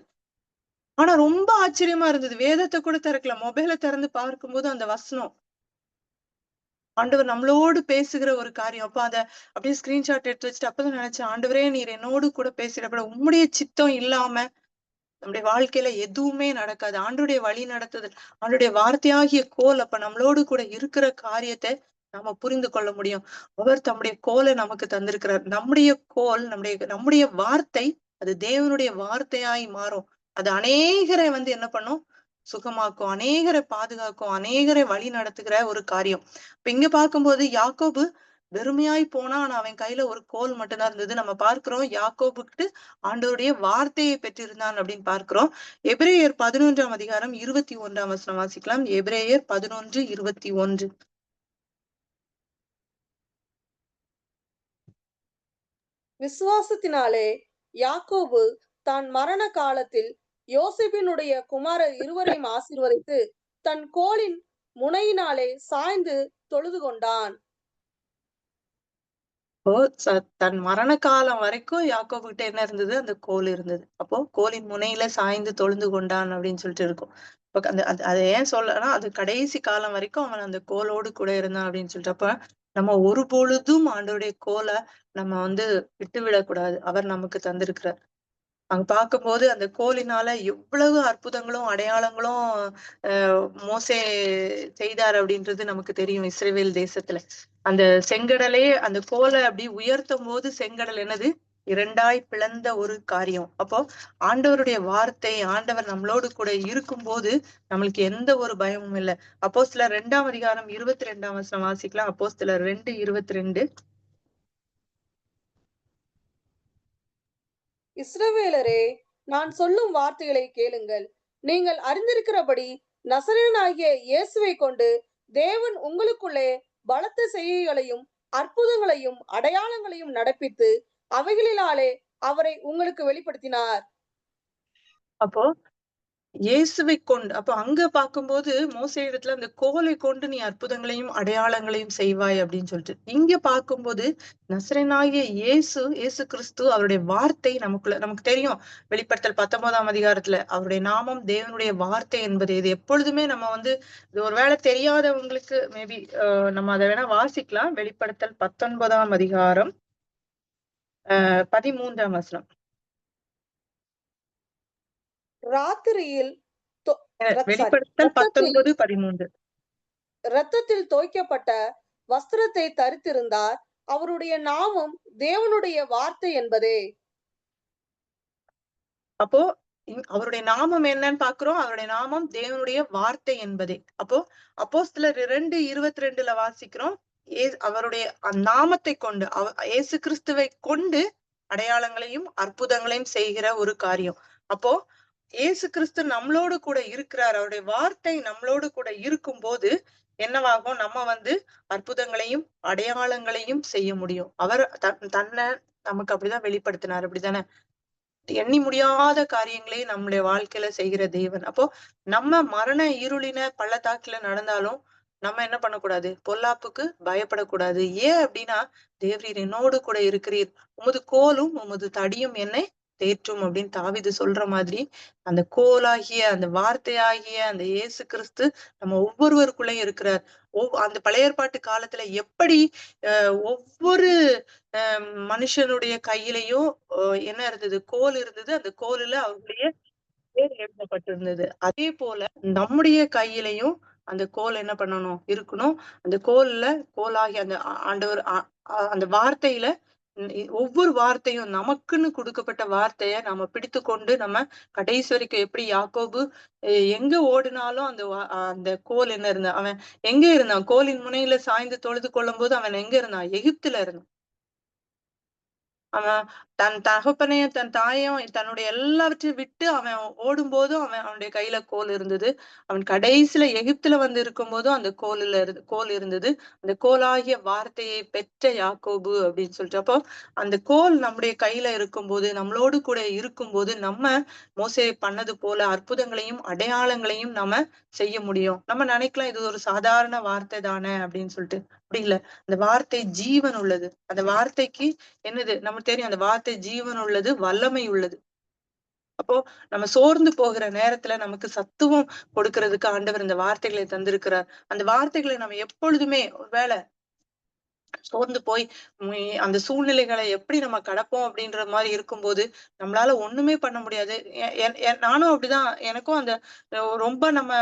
ஆனா ரொம்ப ஆச்சரியமா இருந்தது. வேதத்தை கூட திறக்கல. மொபைலை திறந்து பார்க்கும்போது அந்த வசனம் ஆண்டவர் நம்மளோடு பேசுகிற ஒரு காரியம். அப்ப அத அப்படியே ஸ்கிரீன்ஷாட் எடுத்து வச்சுட்டு அப்பதான் நினைச்சேன், ஆண்டவரே நீர் என்னோடு கூட பேசுறப்ப உம்முடைய சித்தம் இல்லாம நம்முடைய வாழ்க்கையில எதுவுமே நடக்காது. ஆண்டவருடைய வழி நடத்துதல், ஆண்டவருடைய வார்த்தையாகிய கோல் அப்ப நம்மளோடு கூட இருக்கிற காரியத்தை நாம புரிந்து கொள்ள முடியும். அவர் தம்முடைய கோலை நமக்கு தந்திருக்கிறார். நம்முடைய கோல், நம்முடைய வார்த்தை அது தேவனுடைய வார்த்தையாய் மாறும். அது அநேகரை வந்து என்ன பண்ணும்? சுகமாக்கும், அநேகரை பாதுகாக்கும், அநேகரை வழி நடத்துகிற ஒரு காரியம். இப்ப இங்க பார்க்கும்போது யாக்கோபு வெறுமையாய் போனா, ஆனா அவன் கையில ஒரு கோல் மட்டும்தான் இருந்தது. நம்ம பார்க்கிறோம் யாக்கோபுக்கு ஆண்டவருடைய வார்த்தையை பெற்றிருந்தான் அப்படின்னு பார்க்கிறோம். எபிரேயர் 11ஆம் அதிகாரம் 21ஆம் வசனம் வாசிக்கலாம். எபிரேயர் 11:21. விசுவாசத்தினாலே யாக்கோபு தான் மரண காலத்தில் யோசேப்பினுடைய குமாரர் இருவரையும் ஆசீர்வதித்து தன் கோலின் முனையினாலே சாய்ந்து தொழுது கொண்டான். அப்போ தன் மரண காலம் வரைக்கும் யாக்கோபு கிட்ட என்ன இருந்தது? அந்த கோல் இருந்தது. அப்போ கோலின் முனையில சாய்ந்து தொழுந்து கொண்டான் அப்படின்னு சொல்லிட்டு இருக்கும். அதை ஏன் சொல்லனா, அது கடைசி காலம் வரைக்கும் அவன் அந்த கோலோடு கூட இருந்தான் அப்படின்னு சொல்லிட்டு. அப்ப நம்ம ஒரு பொழுதும் ஆண்டவருடைய கோலை நம்ம வந்து விட்டு விடக்கூடாது. அவர் நமக்கு தந்திருக்கிறார். அங்க பார்க்கும்போது அந்த கோலினால எவ்வளவு அற்புதங்களும் அடையாளங்களும் மோசே செய்தார் அப்படின்றது நமக்கு தெரியும். இஸ்ரவேல் தேசத்துல அந்த செங்கடலே அந்த கோலை அப்படி உயர்த்தும் போது செங்கடல் என்னது? இரண்டாய் பிளந்த ஒரு காரியம். அப்போ ஆண்டவருடைய வார்த்தை, ஆண்டவர் நம்மளோடு கூட இருக்கும் போது நம்மளுக்கு எந்த ஒரு பயமும் இல்லை. அப்போஸ்தலர் 2ஆம் அதிகாரம் 22ஆம் வசனம் வாசிக்கலாம். அப்போஸ்தலர் 2:22. இஸ்ரவேலரே, நான் சொல்லும் வார்த்தைகளை கேளுங்கள். நீங்கள் அறிந்திருக்கிறபடி நசரேயனாகிய இயேசுவை கொண்டு தேவன் உங்களுக்குள்ளே பலத்த செய்கைகளையும் அற்புதங்களையும் அடையாளங்களையும் நடப்பித்து அவைகளினாலே அவரை உங்களுக்கு வெளிப்படுத்தினார். அப்போ இயேசுவை கொண்டு, அப்ப அங்க பார்க்கும்போது மோசே இடத்துல அந்த கோலை கொண்டு நீ அற்புதங்களையும் அடையாளங்களையும் செய்வாய் அப்படின்னு சொல்லிட்டு, இங்க பார்க்கும்போது நசரேயனாகிய இயேசு கிறிஸ்து அவருடைய வார்த்தை நமக்கு தெரியும். வெளிப்படுத்தல் 19ஆம் அதிகாரத்துல அவருடைய நாமம் தேவனுடைய வார்த்தை என்பது இது எப்பொழுதுமே நம்ம வந்து இது ஒருவேளை தெரியாதவங்களுக்கு மேபி நம்ம அதை வேணா வாசிக்கலாம். வெளிப்படுத்தல் 19ஆம் அதிகாரம் 13ஆம் வசனம். ராத்திரியில் வெளிப்படுத்தல் 19:13. இரத்தத்தில் தோய்க்கப்பட்ட வஸ்திரத்தை தரித்திருந்தார். அவருடைய நாமம் தேவனுடைய வார்த்தை என்பதே. அப்போ அவருடைய நாமம் என்னன்னு பாக்குறோம். அவருடைய நாமம் தேவனுடைய வார்த்தை என்பதே. அப்போ அப்போஸ்தலர் 2:22 வாசிக்கிறோம். அவருடைய நாமத்தை கொண்டு இயேசு கிறிஸ்துவை கொண்டு அடையாளங்களையும் அற்புதங்களையும் செய்கிற ஒரு காரியம். அப்போ இயேசு கிறிஸ்து நம்மளோடு கூட இருக்கிறார். அவருடைய வார்த்தை நம்மளோடு கூட இருக்கும் போது என்னவாகும்? நம்ம வந்து அற்புதங்களையும் அடையாளங்களையும் செய்ய முடியும். அவர் தன்னை நமக்கு அப்படிதான் வெளிப்படுத்தினார். அப்படித்தானே? எண்ணி முடியாத காரியங்களே நம்முடைய வாழ்க்கையில செய்கிற தேவன். அப்போ நம்ம மரண இருளின பள்ளத்தாக்குல நடந்தாலும் நம்ம என்ன பண்ணக்கூடாது? பொல்லாப்புக்கு பயப்படக்கூடாது. ஏன் அப்படின்னா, தேவரீர் என்னோடு கூட இருக்கிறீர், உமது கோலும் உமது தடியும் என்னை தேற்றும் அப்படின்னு தாவீது சொல்ற மாதிரி அந்த கோலாகிய அந்த வார்த்தையாகிய அந்த இயேசு கிறிஸ்து நம்ம ஒவ்வொருவருக்குள்ளயும் இருக்கிறார். அந்த பழைய ஏற்பாட்டு காலத்துல எப்படி ஒவ்வொரு மனுஷனுடைய கையிலையும் என்ன இருந்தது? கோல் இருந்தது. அந்த கோலுல அவருடைய பேர் எழுதப்பட்டிருந்தது. அதே போல நம்முடைய கையிலையும் அந்த கோல் என்ன பண்ணணும் இருக்கணும். அந்த கோலாகி அந்த ஆண்டவர் அந்த வார்த்தையில ஒவ்வொரு வார்த்தையும் நமக்குன்னு கொடுக்கப்பட்ட வார்த்தைய நம்ம பிடித்து கொண்டு நம்ம கடைசி வரைக்கும் எப்படி யாக்கோபு எங்க ஓடினாலும் அந்த கோல் என்ன இருந்தா அவன் எங்க இருந்தான்? கோலின் முனையில சாய்ந்து தொழுது கொள்ளும் போது அவன் எங்க இருந்தான்? எகிப்துல இருந்தான். அவன் தன் தகப்பனையும் தன் தாயையும் தன்னுடைய எல்லாவற்றையும் விட்டு அவன் ஓடும்போதும் அவனுடைய கையில கோல் இருந்தது. அவன் கடைசியில எகிப்துல வந்து இருக்கும் போதும் அந்த கோல் இருந்தது. அந்த கோலாகிய வார்த்தையை பெற்ற யாக்கோபு அப்படின்னு சொல்லிட்டு, அப்போ அந்த கோல் நம்முடைய கையில இருக்கும்போது, நம்மளோடு கூட இருக்கும்போது, நம்ம மோசே பண்ணது போல அற்புதங்களையும் அடையாளங்களையும் நம்ம செய்ய முடியும். நம்ம நினைக்கலாம் இது ஒரு சாதாரண வார்த்தை தானே அப்படின்னு சொல்லிட்டு. அப்படி இல்ல. அந்த வார்த்தை ஜீவன் உள்ளது. அந்த வார்த்தைக்கு என்னது நமக்கு தெரியும். அந்த வார்த்தை ஜீவன் உள்ளது, வல்லமை உள்ளது. அப்போ நம்ம சோர்ந்து போகிற நேரத்துல நமக்கு சத்துவம் கொடுக்கறதுக்கு ஆண்டவர் இந்த வார்த்தைகளை தந்திருக்கிறார். அந்த வார்த்தைகளை நம்ம எப்பொழுதுமே ஒருவேளை சோர்ந்து போய் அந்த சூழ்நிலைகளை எப்படி நம்ம கடப்போம் அப்படின்ற மாதிரி இருக்கும்போது நம்மளால ஒண்ணுமே பண்ண முடியாது. நானும் அப்படிதான். எனக்கும் அந்த ரொம்ப நம்ம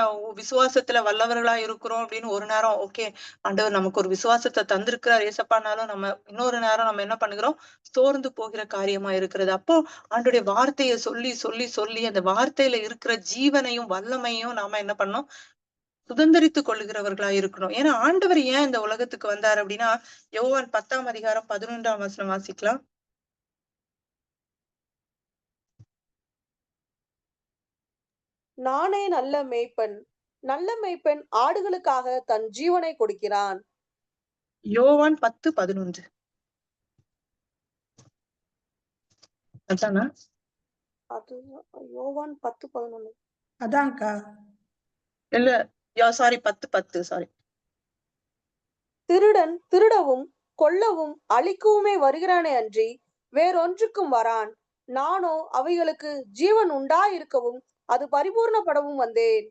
விசுவாசத்துல வல்லவர்களா இருக்கிறோம் அப்படின்னு ஒரு நேரம் ஓகே ஆண்டவர் நமக்கு ஒரு விசுவாசத்தை தந்திருக்கிறார் ஏசப்பானாலும் நம்ம இன்னொரு நேரம் நம்ம என்ன பண்ணுகிறோம்? சோர்ந்து போகிற காரியமா இருக்கிறது. அப்போ ஆண்டோடைய வார்த்தையை சொல்லி சொல்லி சொல்லி அந்த வார்த்தையில இருக்கிற ஜீவனையும் வல்லமையும் நாம என்ன பண்ணோம்? சுதந்திரித்துக் கொள்ளுகிறவர்களா இருக்கணும். ஏன்னா ஆண்டவர் ஏன் இந்த உலகத்துக்கு வந்தார் அப்படின்னா, யோவான் 10ஆம் அதிகாரம் 11ஆம் வசனம் வாசிக்கலாம். நானே நல்ல மேய்ப்பன். நல்ல மேய்ப்பன் ஆடுகளுக்காக தன் ஜீவனை கொடுக்கிறான். யோவான் 10:11. அதானா? அது யோவான் 10:11. அதான்க்கா. இல்ல சாரி 10:10 சாரி. திருடன் திருடவும் கொல்லவும் அழிக்கவுமே வருகிறானே அன்றி வேறொன்றுக்கும் வரான். நானோ அவைகளுக்கு ஜீவன் உண்டாயிருக்கவும் அது பரிபூர்ணப்படவும் வந்தேன்.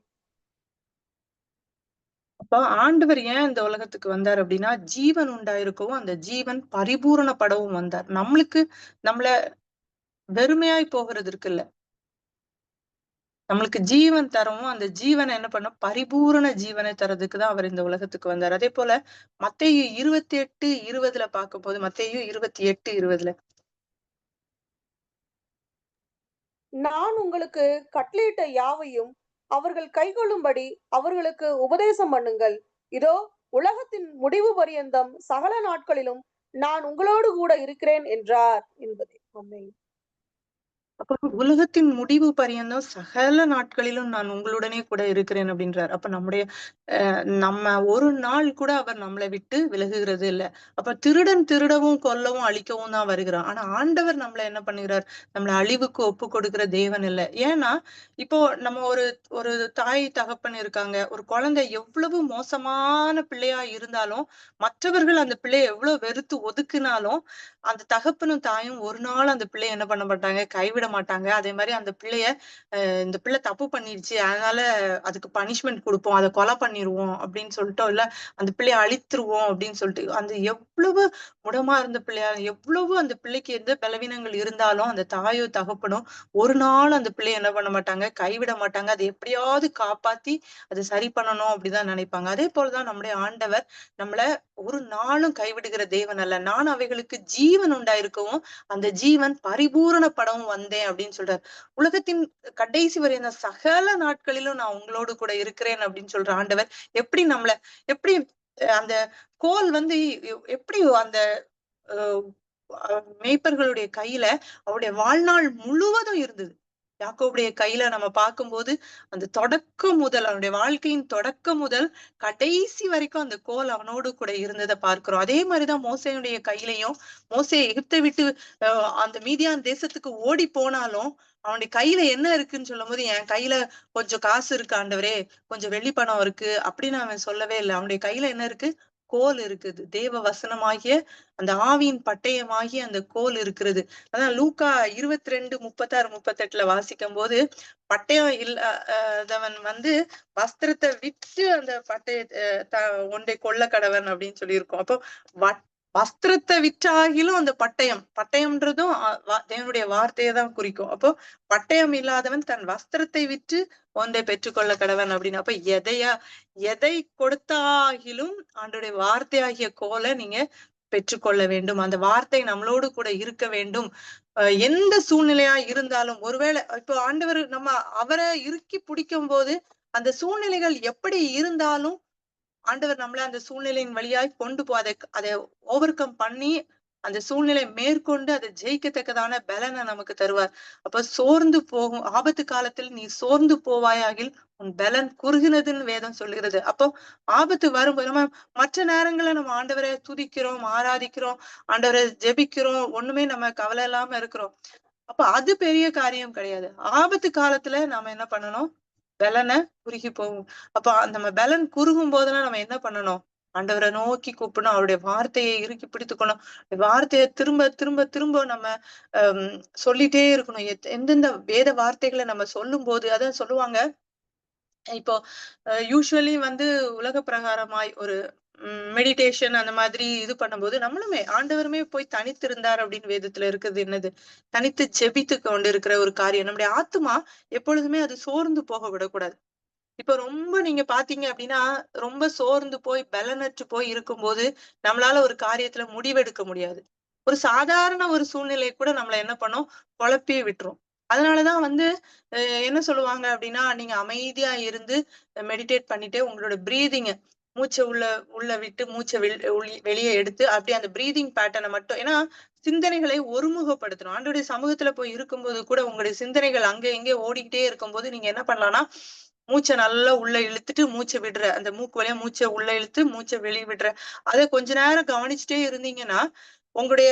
அப்ப ஆண்டவர் ஏன் இந்த உலகத்துக்கு வந்தார் அப்படின்னா, ஜீவன் உண்டாயிருக்கவும் அந்த ஜீவன் பரிபூரணப்படவும் வந்தார். நம்மள வெறுமையாய் போகிறது இருக்குல்ல, நம்மளுக்கு ஜீவன் தரவும் அந்த ஜீவனை என்ன பண்ணும்? பரிபூரண ஜீவனை தரதுக்குதான் அவர் இந்த உலகத்துக்கு வந்தார். அதே போல மத்தேயு 28:20 பார்க்கும்போது மத்தேயு 28:20 நான் உங்களுக்கு கட்டளையிட்ட யாவையும் அவர்கள் கைக்கொள்ளும்படி அவர்களுக்கு உபதேசம் பண்ணுங்கள். இதோ உலகத்தின் முடிவு பரியந்தம் சகல நாட்களிலும் நான் உங்களோடு கூட இருக்கிறேன் என்றார் என்பதே. ஆமென். அப்ப உலகத்தின் முடிவு பரியந்தம் சகல நாட்களிலும் நான் உங்களுடனே கூட இருக்கிறேன் அப்படின்றார். அப்ப நம்ம ஒரு நாள் கூட அவர் நம்மளை விட்டு விலகுகிறது இல்ல. அப்ப திருடன் திருடவும் கொல்லவும் அழிக்கவும் தான் வருகிறான். ஆனா ஆண்டவர் நம்மளை என்ன பண்ணுகிறார்? நம்மளை அழிவுக்கு ஒப்பு கொடுக்கிற தேவன் இல்ல. ஏன்னா இப்போ நம்ம ஒரு ஒரு தாய் தகப்பன் இருக்காங்க. ஒரு குழந்தை எவ்வளவு மோசமான பிள்ளையா இருந்தாலும் மற்றவர்கள் அந்த பிள்ளையை எவ்வளவு வெறுத்து ஒதுக்குனாலும் அந்த தகப்பனும் தாயும் ஒரு நாள் அந்த பிள்ளைய என்ன பண்ண மாட்டாங்க? கைவிட மாட்டாங்க. அதே மாதிரி அந்த பிள்ளைய இந்த பிள்ளை தப்பு பண்ணிருச்சு. அதனால அதுக்கு பனிஷ்மென்ட் குடுப்போம். அத கொலை பண்ணிருவோம் அப்படின்னு சொல்லிட்டோம். இல்ல அந்த பிள்ளைய அழித்துருவோம் அப்படின்னு சொல்லிட்டு அந்த எவ்வளவு முடமா இருந்த பிள்ளையா எவ்வளவு அந்த பிள்ளைக்கு எந்த பலவீனங்கள் இருந்தாலும் அந்த தாயோ தகப்பனும் ஒரு நாள் அந்த பிள்ளைய என்ன பண்ண மாட்டாங்க? கைவிட மாட்டாங்க. அதை எப்படியாவது காப்பாத்தி அதை சரி பண்ணணும் அப்படிதான் நினைப்பாங்க. அதே போலதான் நம்முடைய ஆண்டவர் நம்மள ஒரு நாளும் கைவிடுகிற தேவன் அல்ல. நான் அவைகளுக்கு ஜீவன் உண்டாயிருக்கவும் அந்த ஜீவன் பரிபூரணப்படவும் வந்தேன் அப்படின்னு சொல்றாரு. உலகத்தின் கடைசி வரை அந்த சகல நாட்களிலும் நான் உங்களோடு கூட இருக்கிறேன் அப்படின்னு சொல்ற ஆண்டவர் எப்படி அந்த கோல் வந்து எப்படி அந்த மேய்ப்பர்களுடைய கையில அவருடைய வாழ்நாள் முழுவதும் இருந்தது. யாக்கோபுடைய கையில நம்ம பார்க்கும்போது அந்த தொடக்கம் முதல் அவனுடைய வாழ்க்கையின் தொடக்கம் முதல் கடைசி வரைக்கும் அந்த கோல் அவனோடு கூட இருந்ததை பார்க்கிறோம். அதே மாதிரிதான் மோசேயுடைய கையிலையும் மோசே எகிப்தை விட்டு அந்த மீதியான் தேசத்துக்கு ஓடி போனாலும் அவனுடைய கையில என்ன இருக்குன்னு சொல்லும் போது என் கையில கொஞ்சம் காசு இருக்கு ஆண்டவரே, கொஞ்சம் வெள்ளி பணம் இருக்கு அப்படின்னு அவன் சொல்லவே இல்லை. அவனுடைய கையில என்ன இருக்கு? கோல் இருக்குது. தேவ வசனமாகிய அந்த ஆவியின் பட்டயமாகிய அந்த கோல் இருக்கிறது. அதான் லூக்கா 22:36-38 வாசிக்கும் போது பட்டயம் இல்லாதவன் வந்து வஸ்திரத்தை விற்று அந்த பட்டய ஒன்றை கொல்ல கடவன் அப்படின்னு சொல்லியிருக்கோம். அப்போ வஸ்திரத்தை விற்றாகிலும் அந்த பட்டயம்ன்றதும் தேவனுடைய வார்த்தையை தான் குறிக்கும். அப்போ பட்டயம் இல்லாதவன் தன் வஸ்திரத்தை விற்று ஒன்றை பெற்றுக்கொள்ள கடவன் அப்படின்னு. அப்ப எதை கொடுத்தாகிலும் ஆண்டோடைய வார்த்தையாகிய கோலை நீங்க பெற்றுக்கொள்ள வேண்டும். அந்த வார்த்தை நம்மளோடு கூட இருக்க வேண்டும். எந்த சூழ்நிலையா இருந்தாலும், ஒருவேளை இப்போ ஆண்டவர் நம்ம அவரை இறுக்கி பிடிக்கும் போது அந்த சூழ்நிலைகள் எப்படி இருந்தாலும் ஆண்டவர் நம்மள அந்த சூழ்நிலையின் வழியாய் கொண்டு அதை ஓவர் கம் பண்ணி அந்த சூழ்நிலை மேற்கொண்டு அதை ஜெயிக்கத்தக்கதான பலனை நமக்கு தருவார். அப்ப சோர்ந்து போகும் ஆபத்து காலத்தில் நீ சோர்ந்து போவாயாகில் உன் பலன் குறுகினதுன்னு வேதம் சொல்லுகிறது. அப்போ ஆபத்து வரும்போது நம்ம மற்ற நேரங்கள்ல நம்ம ஆண்டவரை துதிக்கிறோம், ஆராதிக்கிறோம், ஆண்டவரை ஜெபிக்கிறோம், ஒண்ணுமே நம்ம கவலை இல்லாம இருக்கிறோம். அப்ப அது பெரிய காரியம் கிடையாது. ஆபத்து காலத்துல நாம என்ன பண்ணணும்? பலனை குறுகி போகும். அப்ப நம்ம பலன் குறுகும் போதெல்லாம் நம்ம என்ன பண்ணணும்? ஆண்டவரை நோக்கி கூப்பிடணும், அவருடைய வார்த்தையை இறுக்கி பிடித்துக்கணும், வார்த்தையை திரும்ப திரும்ப திரும்ப நம்ம சொல்லிட்டே இருக்கணும். எந்தெந்த வேத வார்த்தைகளை நம்ம சொல்லும் போது அதான் சொல்லுவாங்க. இப்போ யூஸ்வலி உலக பிரகாரமாய் ஒரு மெடிடேஷன் அந்த மாதிரி இது பண்ணும்போது நம்மளுமே ஆண்டவருமே போய் தனித்து இருந்தார் அப்படின்னு வேதத்துல இருக்குது. என்னது? தனித்து ஜெபித்து கொண்டு இருக்கிற ஒரு காரியம். நம்முடைய ஆத்மா எப்பொழுதுமே அது சோர்ந்து போக விடக்கூடாது. இப்ப ரொம்ப நீங்க பாத்தீங்க அப்படின்னா ரொம்ப சோர்ந்து போய் பலனற்று போய் இருக்கும்போது நம்மளால ஒரு காரியத்துல முடிவெடுக்க முடியாது. ஒரு சாதாரண ஒரு சூழ்நிலை கூட நம்மள என்ன பண்ணும்? குழப்பி விட்டுரும். அதனாலதான் என்ன சொல்லுவாங்க அப்படின்னா, நீங்க அமைதியா இருந்து மெடிடேட் பண்ணிட்டு உங்களோட பிரீதிங்க மூச்சை உள்ள விட்டு மூச்சை வெளியே எடுத்து அப்படியே அந்த பிரீதிங் பேட்டர்னை மட்டும், ஏன்னா சிந்தனைகளை ஒருமுகப்படுத்தணும். ஆண்டோடைய சமூகத்துல போய் இருக்கும்போது கூட உங்களுடைய சிந்தனைகள் அங்க எங்கே ஓடிக்கிட்டே இருக்கும்போது நீங்க என்ன பண்ணலாம்னா, மூச்சை நல்லா உள்ள இழுத்துட்டு மூச்சை விடுற, அந்த மூக்கு வழியா மூச்சை உள்ள இழுத்து மூச்சை வெளியே விடுற, அதை கொஞ்ச நேரம் கவனிச்சுட்டே இருந்தீங்கன்னா உங்களுடைய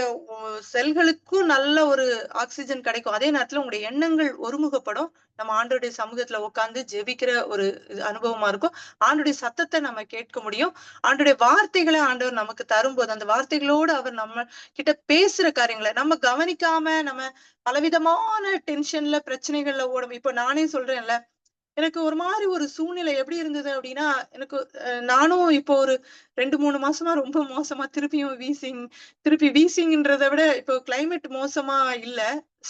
செல்களுக்கும் நல்ல ஒரு ஆக்சிஜன் கிடைக்கும். அதே நேரத்துல உங்களுடைய எண்ணங்கள் ஒருமுகப்படும். நம்ம ஆண்டோடைய சமூகத்துல உட்கார்ந்து ஜெபிக்கிற ஒரு அனுபவமா இருக்கும். ஆண்டோடைய சத்தத்தை நம்ம கேட்க முடியும். ஆண்டோடைய வார்த்தைகளை ஆண்டவர் நமக்கு தரும்போது அந்த வார்த்தைகளோடு அவர் நம்ம கிட்ட பேசுற காரியங்களை நம்ம கவனிக்காம நம்ம பலவிதமான டென்ஷன்ல பிரச்சனைகள்ல ஓடும். இப்ப நானே சொல்றேன்ல, எனக்கு ஒரு மாதிரி ஒரு சூழ்நிலை எப்படி இருந்தது அப்படின்னா, எனக்கு நானும் இப்போ ஒரு 2-3 மாசமா ரொம்ப மோசமா திருப்பி வீசிங்ன்றதை விட இப்போ கிளைமேட் மோசமா இல்ல.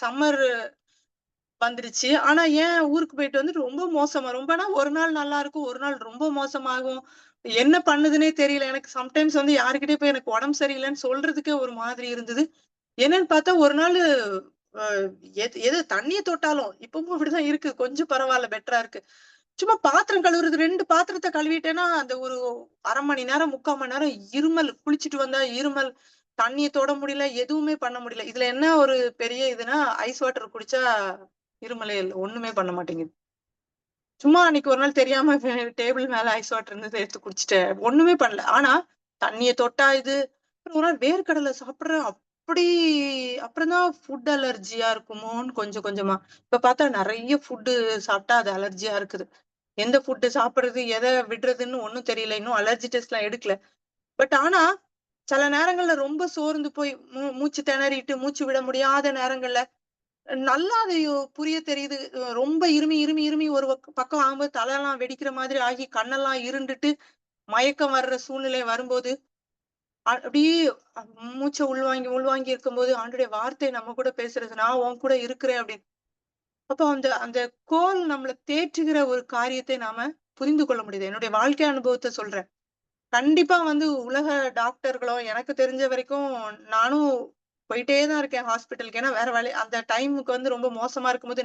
சம்மர் வந்துருச்சு. ஆனா ஏன் ஊருக்கு போயிட்டு ரொம்ப மோசமா, ரொம்பனா ஒரு நாள் நல்லா இருக்கும், ஒரு நாள் ரொம்ப மோசமாகும். என்ன பண்ணுதுன்னே தெரியல. எனக்கு சம்டைம்ஸ் யாருக்கிட்டே போய் எனக்கு உடம்பு சரியில்லைன்னு சொல்றதுக்கே ஒரு மாதிரி இருந்தது. என்னன்னு பார்த்தா ஒரு நாள் எது தண்ணிய தொட்டாலும் இப்பவும் அப்படிதான் இருக்கு. கொஞ்சம் பரவாயில்ல, பெட்டரா இருக்கு. சும்மா பாத்திரம் கழுவுறது 2 பாத்திரத்தை கழுவிட்டேன்னா அந்த ஒரு 1/2 மணி நேரம் 3/4 மணி நேரம் இருமல், குளிச்சுட்டு வந்தா இருமல், தண்ணிய தொட முடியல, எதுவுமே பண்ண முடியல. இதுல என்ன ஒரு பெரிய இதுன்னா, ஐஸ் வாட்டர் குடிச்சா இருமலே இல்ல, ஒண்ணுமே பண்ண மாட்டேங்குது. சும்மா அன்னைக்கு ஒரு நாள் தெரியாம டேபிள் மேல ஐஸ் வாட்டர் இருந்தது எடுத்து குடிச்சிட்டேன், ஒண்ணுமே பண்ணல. ஆனா தண்ணிய தொட்டா இது. ஒரு நாள் வேர்க்கடலை சாப்பிடுறேன், அப்படி அப்புறம்தான் ஃபுட் அலர்ஜியா இருக்குமோன்னு கொஞ்சம் கொஞ்சமா. இப்ப பார்த்தா நிறைய ஃபுட்டு சாப்பிட்டா அது அலர்ஜியா இருக்குது. எந்த ஃபுட்டு சாப்பிடுறது, எதை விடுறதுன்னு ஒண்ணும் தெரியல. இன்னும் அலர்ஜி டெஸ்ட் எல்லாம் எடுக்கல. பட் ஆனா சில நேரங்கள்ல ரொம்ப சோர்ந்து போய் மூச்சு திணறிட்டு மூச்சு விட முடியாத நேரங்கள்ல நல்லா அது புரிய தெரியுது. ரொம்ப இருமி இருமி இருமி ஒரு பக்கம் ஆகும்போது தலையெல்லாம் வெடிக்கிற மாதிரி ஆகி கண்ணெல்லாம் இருண்டுட்டு மயக்கம் வர்ற சூழ்நிலை வரும்போது அப்படியே மூச்சை உள்வாங்கி இருக்கும்போது ஆண்டுடைய வார்த்தை நம்ம கூட பேசுறது, நான் உன் கூட இருக்கிறேன் அப்படின்னு. அப்போ அந்த அந்த கோல் நம்மளை தேற்றுகிற ஒரு காரியத்தை நாம புரிந்து கொள்ள முடியுது. என்னுடைய வாழ்க்கை அனுபவத்தை சொல்றேன். கண்டிப்பா உலக டாக்டர்களோ எனக்கு தெரிஞ்ச வரைக்கும் நானும் போயிட்டே தான் இருக்கேன் ஹாஸ்பிட்டலுக்கு. ஏன்னா வேற வேலை அந்த டைமுக்கு ரொம்ப மோசமா இருக்கும்போது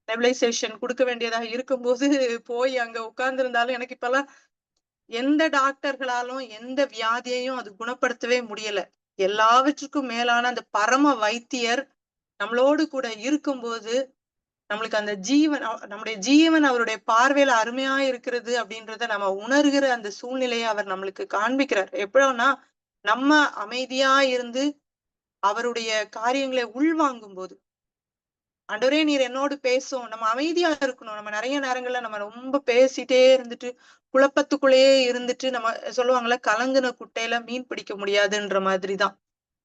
நெபுலைசேஷன் கொடுக்க வேண்டியதாக இருக்கும்போது போய் அங்க உட்கார்ந்து இருந்தாலும் எனக்கு இப்பெல்லாம் எந்த டாக்டர்களாலும் எந்த வியாதியையும் அது குணப்படுத்தவே முடியல. எல்லாவற்றுக்கும் மேலான அந்த பரம வைத்தியர் நம்மளோடு கூட இருக்கும்போது நம்மளுக்கு அந்த நம்முடைய ஜீவன் அவருடைய பார்வையில அருமையா இருக்கிறது அப்படின்றத நம்ம உணர்கிற அந்த சூழ்நிலையை அவர் நம்மளுக்கு காண்பிக்கிறார். எப்படின்னா நம்ம அமைதியா இருந்து அவருடைய காரியங்களை உள்வாங்கும் போது, ஆண்டவரே நீர் என்னோடு பேசும். நம்ம அமைதியா இருக்கணும். நம்ம நிறைய நேரங்கள்ல நம்ம ரொம்ப பேசிட்டே இருந்துட்டு குழப்பத்துக்குள்ளேயே இருந்துட்டு நம்ம சொல்லுவாங்கல்ல, கலங்குன குட்டையில மீன் பிடிக்க முடியாதுன்ற மாதிரிதான்.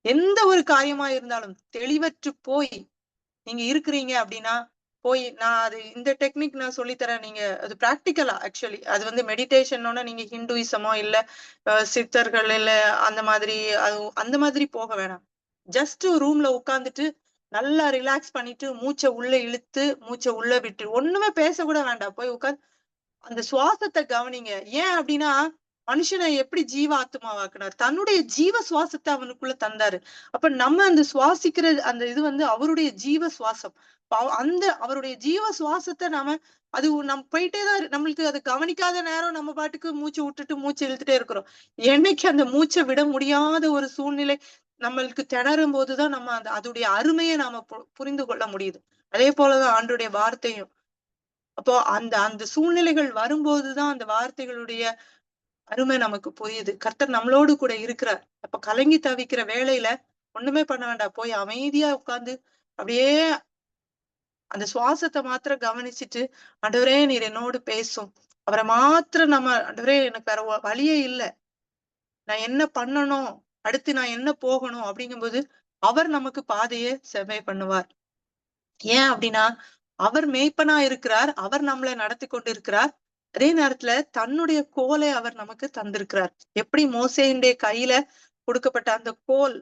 எந்த ஒரு காரியமா இருந்தாலும் தெளிவற்று போய் நீங்க இருக்கிறீங்க அப்படின்னா போய் நான் அது இந்த டெக்னிக் நான் சொல்லித்தரேன், நீங்க அது பிராக்டிக்கலா ஆக்சுவலி அது வந்து மெடிடேஷனோட நீங்க ஹிந்துயிசமோ இல்ல சித்தர்கள் இல்ல அந்த மாதிரி அந்த மாதிரி போக வேணாம். ஜஸ்ட் ரூம்ல உட்கார்ந்துட்டு நல்லா ரிலாக்ஸ் பண்ணிட்டு மூச்சை உள்ள இழுத்து மூச்சை உள்ள விட்டு ஒண்ணுமே பேச கூட வேண்டாம். போய் உட்கார்ந்து அந்த சுவாசத்தை கவனிங்க. ஏன் அப்படின்னா மனுஷனை எப்படி ஜீவாத்மாவாக்குனார், தன்னுடைய ஜீவ சுவாசத்தை அவனுக்குள்ள தந்தாரு. அப்ப நம்ம அந்த சுவாசிக்கிற அந்த இது வந்து அவருடைய ஜீவ சுவாசம். அந்த அவருடைய ஜீவ சுவாசத்தை நாம அது நம்ம போயிட்டே தான் நம்மளுக்கு அது கவனிக்காத நேரம் நம்ம பாட்டுக்கு மூச்சு விட்டுட்டு மூச்சு இழுத்துட்டே இருக்கிறோம். என்னைக்கு அந்த மூச்சை விட முடியாத ஒரு சூழ்நிலை நம்மளுக்கு திணறும் போதுதான் நம்ம அந்த அதோடைய அருமையை நாம புரிந்து கொள்ள முடியுது. அதே போலதான் ஆண்டுடைய வார்த்தையும். அப்போ அந்த அந்த சூழ்நிலைகள் வரும்போதுதான் அந்த வார்த்தைகளுடைய அருமை நமக்கு புரியுது. கர்த்தர் நம்மளோடு கூட இருக்கிறார். அப்ப கலங்கி தவிக்கிற வேளையில ஒண்ணுமே பண்ண வேண்டாம். போய் அமைதியா உட்கார்ந்து அப்படியே அந்த சுவாசத்தை மாத்திரம் கவனிச்சுட்டு, ஆண்டவரே நீர் என்னோடு பேசும். அவரை மாத்திரம் நம்ம ஆண்டவரே எனக்கு வேற வழியே இல்ல. நான் என்ன பண்ணணும், அடுத்து நான் என்ன போகணும் அப்படிங்கும்போது அவர் நமக்கு பாதையை செவ்வாய் பண்ணுவார். ஏன் அப்படின்னா அவர் மேய்ப்பனா இருக்கிறார். அவர் நம்மளை நடத்தி கொண்டு இருக்கிறார். அதே நேரத்துல தன்னுடைய கோலை அவர் நமக்கு தந்திருக்கிறார். எப்படி மோசேயுடைய கையில கொடுக்கப்பட்ட அந்த கோல்,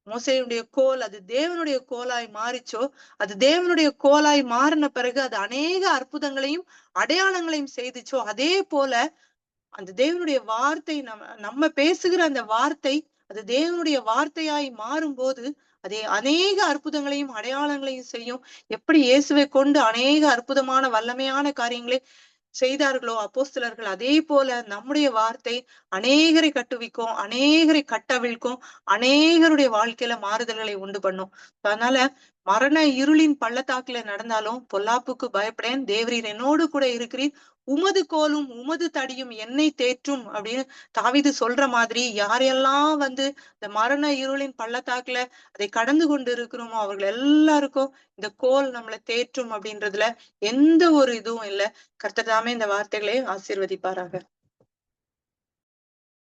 மோசேயுடைய கோல் அது தேவனுடைய கோலாய் மாறிச்சோ, அது தேவனுடைய கோலாய் மாறின பிறகு அது அநேக அற்புதங்களையும் அடையாளங்களையும் செய்துச்சோ, அதே போல அந்த தேவனுடைய வார்த்தை நம்ம பேசுகிற அந்த வார்த்தை அது தேவனுடைய வார்த்தையாய் மாறும்போது அதே அநேக அற்புதங்களையும் அடையாளங்களையும் செய்யும். எப்படி இயேசுவை கொண்டு அநேக அற்புதமான வல்லமையான காரியங்களை செய்தார்களோ அப்போஸ்தலர்கள், அதே போல நம்முடைய வார்த்தை அநேகரை கட்டுவிக்கும், அநேகரை கட்டவிழ்க்கும், அநேகருடைய வாழ்க்கையில மாறுதல்களை உண்டு பண்ணும். அதனால மரண இருளின் பள்ளத்தாக்குல நடந்தாலும் பொல்லாப்புக்கு பயப்படேன், தேவரீர் என்னோடு கூட இருக்கிறீர், உமது கோலும் உமது தடியும் என்னை தேற்றும் அப்படின்னு தாவீது சொல்ற மாதிரி யாரெல்லாம் வந்து இந்த மரண இருளின் பள்ளத்தாக்குல அதை கடந்து கொண்டு இருக்கிறோமோ அவர்கள் எல்லாருக்கும் இந்த கோல் நம்மளை தேற்றும் அப்படின்றதுல எந்த ஒரு இதுவும் இல்லை. கர்த்தர் தாமே இந்த வார்த்தைகளை ஆசீர்வதிப்பாராக.